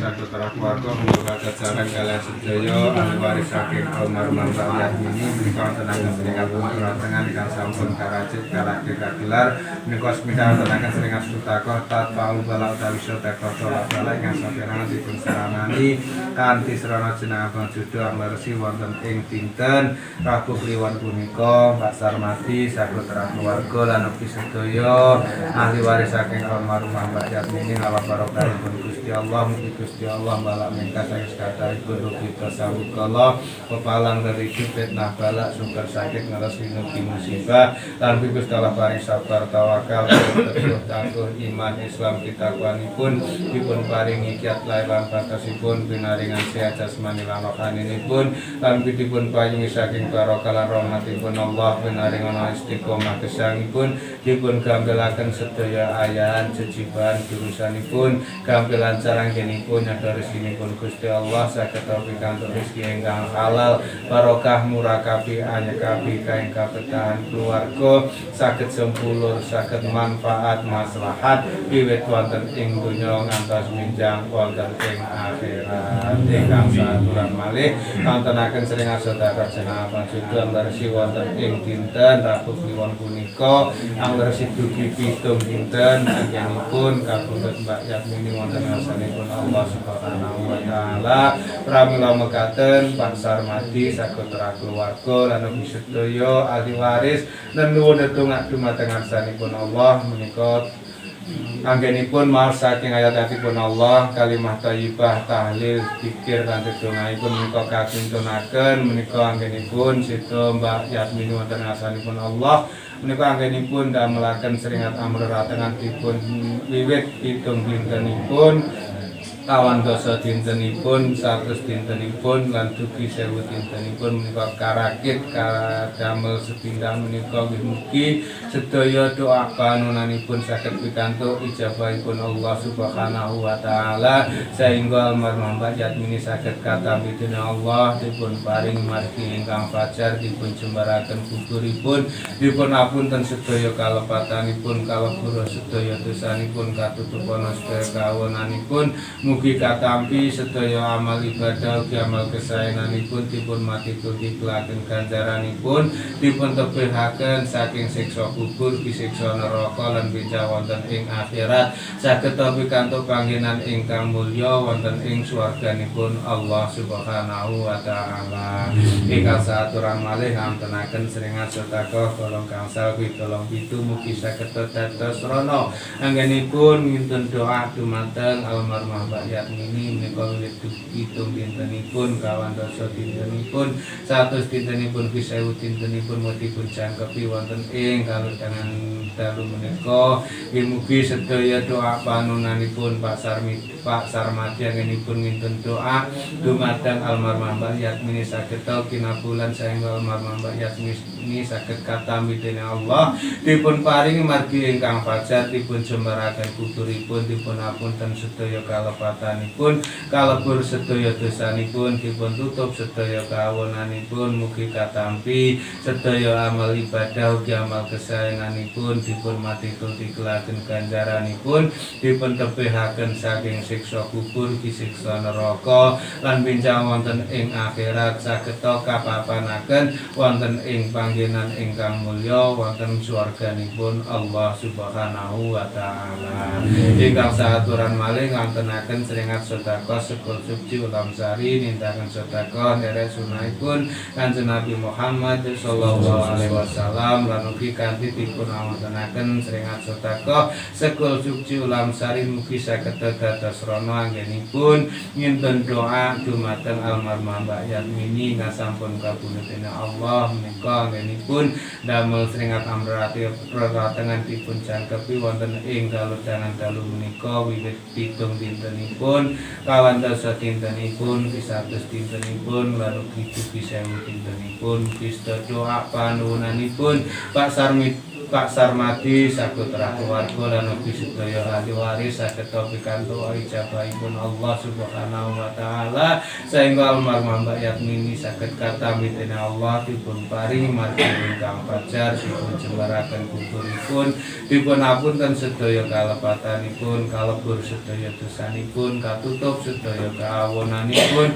saged keluarga muga jajaran kaliyan sedaya ahli waris saking almarhum Mbak Yasmini menika tenaga seringat puratengan ingkang sampun karajit kalakir kagelar menika semida tenaga seringat sutakoh tatpaul bala utawi sedekah bala ingkang saperangan dipun sarangani kanthi srana jeneng Abang Judo anglersi wonten ing dinten Rabu Kliwon punika Pak Sarmadi saged keluarga lan ugi sedaya ahli waris saking almarhum Mbak Yasmini ala barokahipun Gusti Allah mugi Gusti Allah balak mengkas saking sekatahipun rugi tasawukala pepalang dari fitnah balak sumber sakit ngeresi nugi musibah lan Gusti Allah paring sabar tawakal teguh tangguh iman Islam kitakwanipun dipun paringi kiat lahir lan batasipun binaringan sehat jasmani lan rohaninipun lan dipun payungi saking barokah lan rahmatipun Allah binaringan istiqomah gesangipun dipun gampelaken sedaya ayahan jejiban jurusanipun gampil lancar anggenipun nyadar rezinipun Gusti Allah saged pikantuk rezeki ingkang halal barokah murakabi anyekabi kaing kabetahan keluarga saged sempulur saged manfaat maslahat wiwit wonten ing donya ngantos minjang wonten ing akhirat ingkang saturang malih wontenaken sering sedherek jenengan panjenengan darsi wonten ing dinten Rabu Kliwon punika anglersi dugi pitung dinten anggenipun kabundut Mbak Yasmini wonten ngarsanipun Allah Subhanahu wa taala pramila mekaten Pak Sarmadi saged keluarga lan ugi sedaya ahli waris lan nuwun ndedonga dumateng ngarsanipun Allah menika anggenipun maos saking ayat-ayatipun Allah kalimah thayyibah tahlil zikir lan dongaipun menika kakintunaken menika anggenipun sida Mbak Yasmini wonten ngarsanipun Allah menika anggenipun damelaken seringat amreratengan dipun wiwit pitung dintenipun kawan dosa dintenipun 100 dintenipun lan dugi 1000 dintenipun menika karakit kadamel sepindhah menika mugi sedaya doa panunanipun saged pikantuk ijabahipun Allah Subhanahu wa taala sehingga almarhum Mbak Yasmini saged katampi dening Allah dipun paring margi ingkang fajar dipun jembaraken kuburipun dipun apunten sedaya kalepatanipun kalebura sedaya dosanipun katutupan sedaya kawonanipun mugi katampi sedaya amal ibadah ugi amal kesayanganipun dipun mati-mati kelaken ganjaranipun dipun tebihaken saking siksa kubur siksa neraka lan bencana wonten ing akhirat saged pikantuk panggenan ingkang mulya wonten ing swarganipun Allah Subhanahu wa taala. Ingkang saturang malih ngantenaken seringat sedekah tolong gangsal pitulung pitu mugi saged dados rono anggenipun ngintun doa dumateng almarhum Mbak Yasmini menika wiwit pitung dintenipun kawan dosa dintenipun 100 dintenipun 1000 dintenipun dipun jangkepi wonten ing kalodhangan dalu menika mugi sedaya doa panunanipun Pak Sarmadi anggenipun ngintun doa dumateng almarhum Mbak Yasmini saged kinabulan sehingga almarhum Mbak Yasmini saged katampi dening Allah dipun paringi margi ingkang fajar dipun jembaraken kuburipun dipun apunten sedaya kalepatanipun kalebur sedaya dosanipun dipun tutup sedaya kawonanipun mugi katampi sedaya amal ibadah ugi amal kesayanganipun dipun mati-mati kelaken ganjaranipun dipun tebihaken saking siksa kubur siksa neraka lan benjang wonten ing akhirat saged kapapanaken wonten ing panggenan ingkang mulya wonten swarganipun Allah Subhanahu wa taala. Ingkang saaturan malih ngantenaken seringat sedekah sekul suci ulam sari nindakan sedekah derek sunahipun Kanjeng Nabi Muhammad sallallahu alaihi wasallam lan ugi kanthi dipun awontenaken seringat sedekah sekul suci ulam sari mugi saged dados rono anggenipun ngintun doa dumateng almarhum Mbak Yasmini ngasampun kabulih dening Allah menika anggenipun damel seringat amrati praratengan dipun jangkepi wonten ing kalodhangan dalu menika wiwit pitung dintenipun kawan dosa dintenipun 100 dintenipun lan ugi 1000 dintenipun bisa doa panunanipun Pak Pak Sarmadi saputra keluarga lan ugi sedaya ahli waris saged pikantuk ijabahipun Allah Subhanahu wa taala sehingga almarhum Mbak Yatmini saged katampi dening Allah dipun paringi margi ingkang fajar dipun jembaraken kuburipun dipun apunten sedaya kalepatanipun kalebur sedaya dosanipun katutup sedaya kaawonanipun.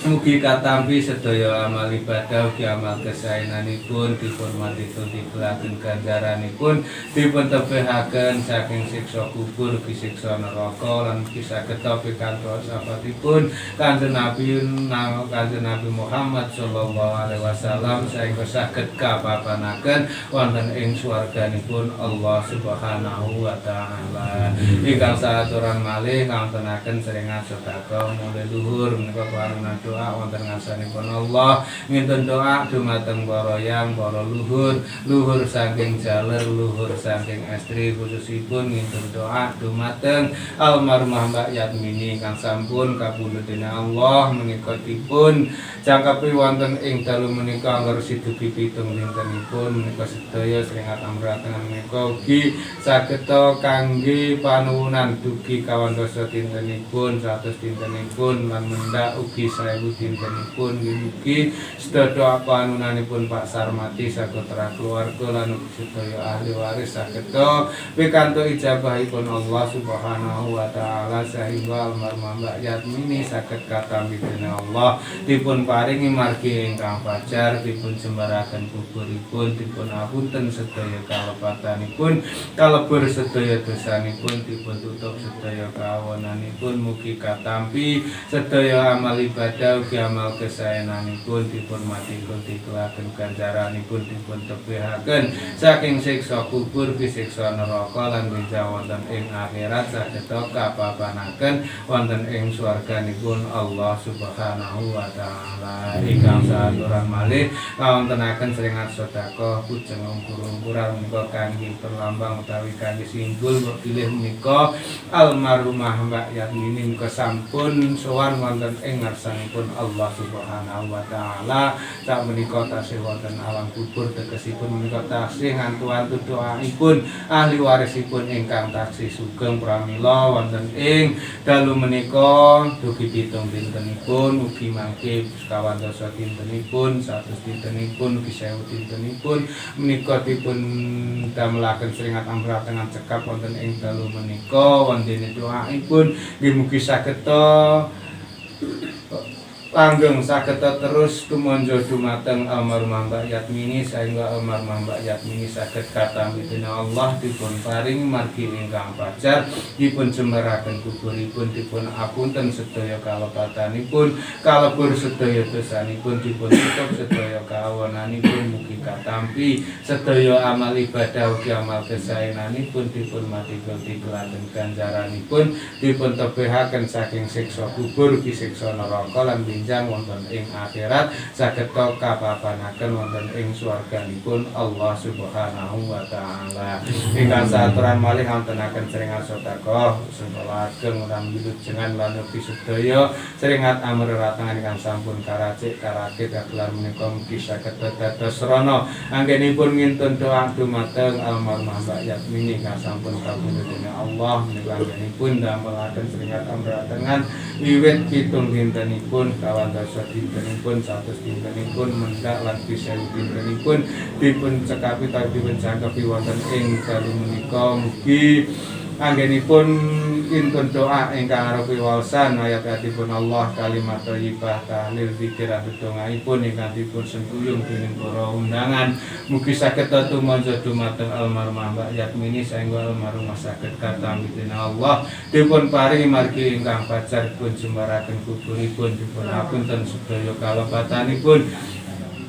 Mugi katampi sedaya amal ibadah ugi amal kesaenanipun dipun mantitu dipelaken ganjaranipun dipun tebihaken saking siksa kubur ugi siksa neraka lan ugi saged pikantuk sahabatipun Kanjeng Nabi Muhammad sallallahu alaihi wasallam sehingga saged kapapanaken wonten ing swarganipun Allah Subhanahu wa taala. Ingkang saaturan malih ngawontenaken seringan sedekah mulai luhur menika paringan doa wonten ngarsanipun Allah ngintun doa dumateng para yang para luhur saking jaler luhur saking estri khususipun ngintun doa dumateng almarhumah Mbak Yatmini kang sampun kapundhut dening Allah menika dipun jangkepi wonten ing dalu menika ngresik dugi pitung dintenipun menika sedaya seringat amratengan menika ugi saged kangge panuwunan dugi kawandasa dintenipun 100 dintenipun lan mendak ugi dintenipun mugi sedaya panunanipun Pak Sarmadi saputra keluarga lan sedaya ahli waris saged pikantuk ijabahipun Allah Subhanahu wa taala sehingga almarhum Mbak Yatmini saged katampi dening Allah dipun paringi margi ingkang fajar dipun jembaraken kuburipun dipun apunten sedaya kalepatanipun kalebur sedaya dosanipun dipun tutup sedaya kawonanipun mugi katampi sedaya amal ibadah ugi amal kesaenanipun dipun matikul dikelaken ganjaranipun dipun tebihaken saking siksa kubur ugi siksa neraka lan benjang wonten ing akhirat saged kapapanaken wonten ing swarganipun Allah Subhanahu wa taala. Ingkang saaturan malih kawontenaken seringat sedekah pujeng ungkur-ungkuran menika kangge perlambang utawi kangge simbol pilih menika almarhumah Mbak Yatmini menika sampun sowan wonten ing ngarsanipun Allah Subhanahu wa taala sak menika tasih wonten alam kubur tegesipun menika tasih ngantu-antu doaipun ahli warisipun ingkang taksih sugeng pramila wonten ing dalu menika dugi pitung dintenipun ugi mangke kawandasa dintenipun 100 dintenipun ugi 1000 dintenipun menika dipun damelaken seringat amratengan cekap wonten ing dalu menika wondene doaipun nggih mugi saged langgeng saged terus tumonjo dumateng almarhumah Mbak Yatmini sehingga almarhumah Mbak Yatmini saged katampi dening Allah dipun paring margi ingkang fajar dipun jembaraken kuburipun dipun apunten sedaya kalepatanipun kalebur sedaya dosanipun dipun tutup sedaya kawonanipun mugi katampi sedaya amal ibadah ugi amal kesaenanipun dipun matikul dikelaken ganjaranipun dipun tebihaken saking siksa kubur ugi siksa neraka lan benjang wonten ing akhirat saged kapapanaken wonten ing swarganipun Allah Subhanahu wa taala. Ingkang saaturan malih ngawontenaken seringat sedekah sedaya ageng lan wilujengan lan ugi sedaya seringat amreratangan ingkang sampun karacik karakit kagelar menika mugi saged dados srana anggenipun ngintun doa dumateng almarhumah Mbak Yatmini ingkang sampun kapundhut dening Allah menika anggenipun damelaken seringat amreratangan wiwit pitung dintenipun kawandasa dintenipun 100 dintenipun mendak lan 1000 dintenipun dipun cekapi tapi dipun jangkepi wonten ing dalu menika mugi anggenipun intun doa ingkang arupi waosan ayat-ayatipun Allah kalimat thayyibah tahlil zikir dongaipun ingkang dipun sengkuyung dening para undangan mugi saged tumanja dumateng almarhumah Mbak Yatmini sehingga almarhumah saged katampi dening Allah dipun paringi margi ingkang fajar dipun jembaraken kuburipun dipun apunten sedaya kalepatanipun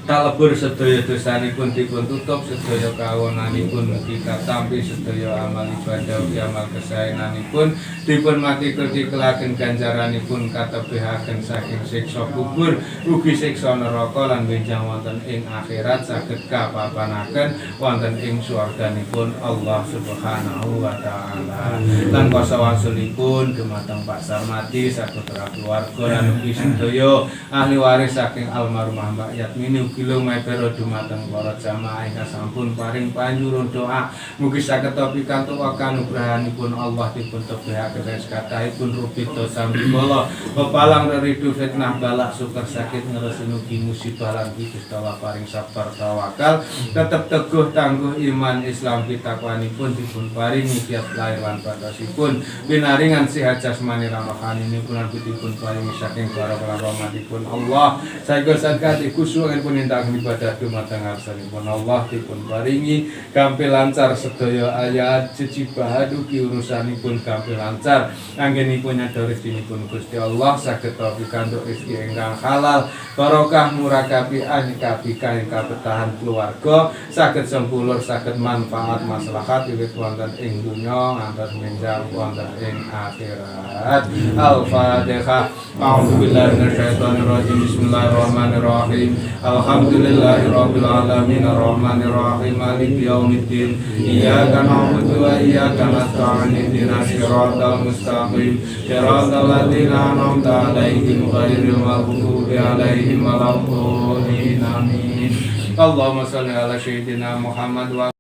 kalebur sedaya dosanipun dipun tutup sedaya kawonanipun mugi katampi sedaya amal ibadah ugi amal kesaenanipun dipun matikul dikelaken ganjaranipun katebihaken saking siksa kubur ugi siksa neraka lan benjang wonten ing akhirat saged kapapanaken wonten ing swarganipun Allah Subhanahu wa taala. Lan kuasa wasulipun dumateng Pak Sarmadi saputra keluarga lan ugi sedaya ahli waris saking almarhumah Mbak Yatmini ugi kilometer dumateng para jamaah ingkang sampun paring panjurun doa mugi saged pikantuk kanugrahanipun Allah dipun tebahaken kathahipun rupi dosa mila pepalang ridu fitnah balak sukar sakit ngereseni ugi musibah lan Gusti Allah paring sabar tawakal tetep teguh tangguh iman Islam pitakwanipun dipun paringi kiat lahir lan batasipun binaringan sehat jasmani rohaninipun lan dipun paringi saking para rahmatipun Allah saestu saged kusuhipun ingkang ibadah dumateng ngarsanipun Allah dipun paringi gampil lancar sedaya ayat jejibah aduki urusanipun gampil lancar anggenipun nyadar rezinipun Gusti Allah saged pikantuk rezeki ingkang halal barokah murakabi anikabi kaing kabetahan keluarga saged sempulur saged manfaat maslahat wiwit wonten ing dunya ngantos menjang wonten ing akhirat. Al-Fatihah. A'udzubillahi minasyaitonir rajim. Bismillahirrahmanirrahim. Alhamdulillahirabbil alamin arrahmanir rahim maliki yaumiddin. Iyyaka na'budu wa iyyaka nasta'in ihdinas siratal mustaqim. Siratal ladzina an'amta 'alaihim ghairil maghdubi 'alaihim waladdallin. Amin. Allahumma shalli ala sayyidina Muhammad wa